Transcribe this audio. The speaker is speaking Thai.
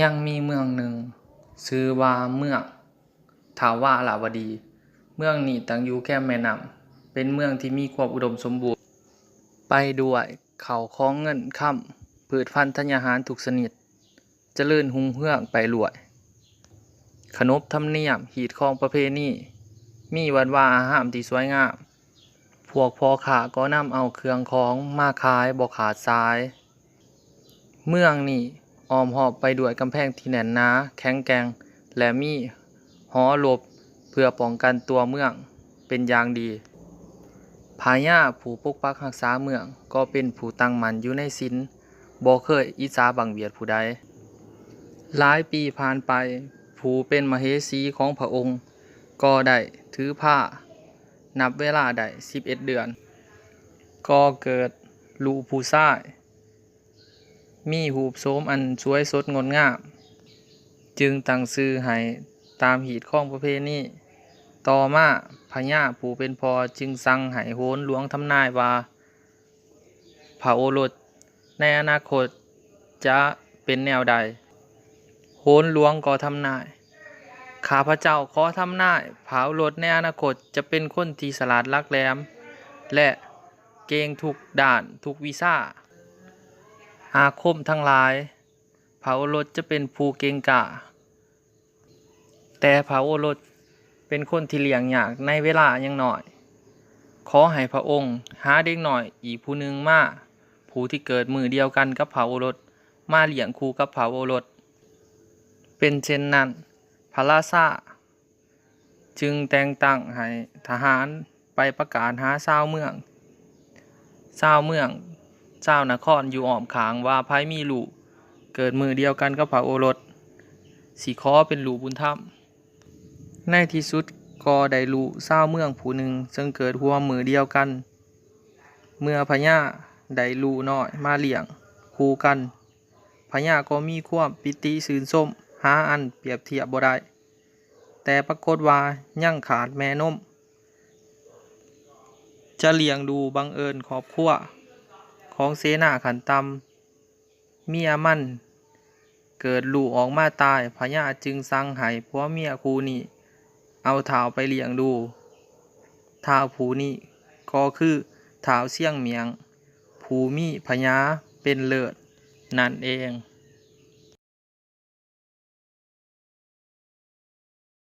ยังมีเมืองหนึ่งชื่อว่าเมืองทาวาราวดี เมืองนี้ตั้งอยู่แคมแม่น้ำเป็นเมืองที่มีความอุดมสมบูรณ์ไปด้วยข้าวของเงินค่ำพืชพันธุ์ธัญญาหารทุกชนิดเจริญรุ่งเรืองไปรวยขนบธรรมเนียมฮีตของประเพณีมีวัดวาอารามที่สวยงามพวกพ่อค้าก็นำเอาเครื่องของมาขายบ่ขาดสายเมืองนี้อ้อมรอบไปด้วยกำแพงที่แน่นหนาแข็งแกร่งและมีหอรบเพื่อป้องกันตัวเมืองเป็นอย่างดีพญาผู้ปกปักรักษาเมืองก็เป็นผู้ตั้งมั่นอยู่ในศีลบ่เคยอิจฉาบังเบียดผู้ใดหลายปีผ่านไปผู้เป็นมเหสีของพระองค์ก็ได้ถือผ้านับเวลาได้11 เดือนก็เกิดลูกผู้ชายมีรูปโฉมอันสวยสดงดงามจึงตั้งชื่อให้ตามฮีตของประเพณีต่อมาพญาผู้เป็นพ่อจึงสั่งให้โหรหลวงทำนายว่าพระโอรสในอนาคตจะเป็นแนวใดโหรหลวงก็ทำนายข้าพเจ้าขอทำนายพระโอรสในอนาคตจะเป็นคนที่ฉลาดหลักแหลมและเก่งทุกด้านทุกวิชาอาคมทั้งหลายพระโอรสจะเป็นผู้เก่งกาจแต่พระโอรสเป็นคนที่เลี้ยงยากในเวลายังน้อยขอให้พระองค์หาเด็กน้อยอีกผู้หนึ่งมาผู้ที่เกิดมื้อเดียวกันกับพระโอรสมาเลี้ยงคู่กับพระโอรสเป็นเช่นนั้นพระราชาจึงแต่งตั้งให้ทหารไปประกาศหาชาวเมืองชาวนครอยู่อ้อมข้างว่าไผมีลูกเกิดมื้อเดียวกันกับพระโอรสสิขอเป็นลูกบุญธรรมในที่สุดก็ได้ลูกชาวเมืองผู้หนึ่งซึ่งเกิดร่วมมื้อเดียวกันเมื่อพญาได้ลูกน้อยมาเลี้ยงคู่กันพญาก็มีความปิติชื่นชมหาอันเปรียบเทียบบ่ได้แต่ปรากฏว่ายังขาดแม่นมจะเลี้ยงดูบังเอิญครอบครัวของเสนาขันต่ำเมียมันเกิดลูกออกมาตายพญาจึงสั่งให้ผัวเมียคู่นี้เอาเท้าไปเลี้ยงดูเท้าผู้นี้ก็คือเท้าเสี่ยงเมียงผู้มีพญาเป็นเลิศนั่นเอง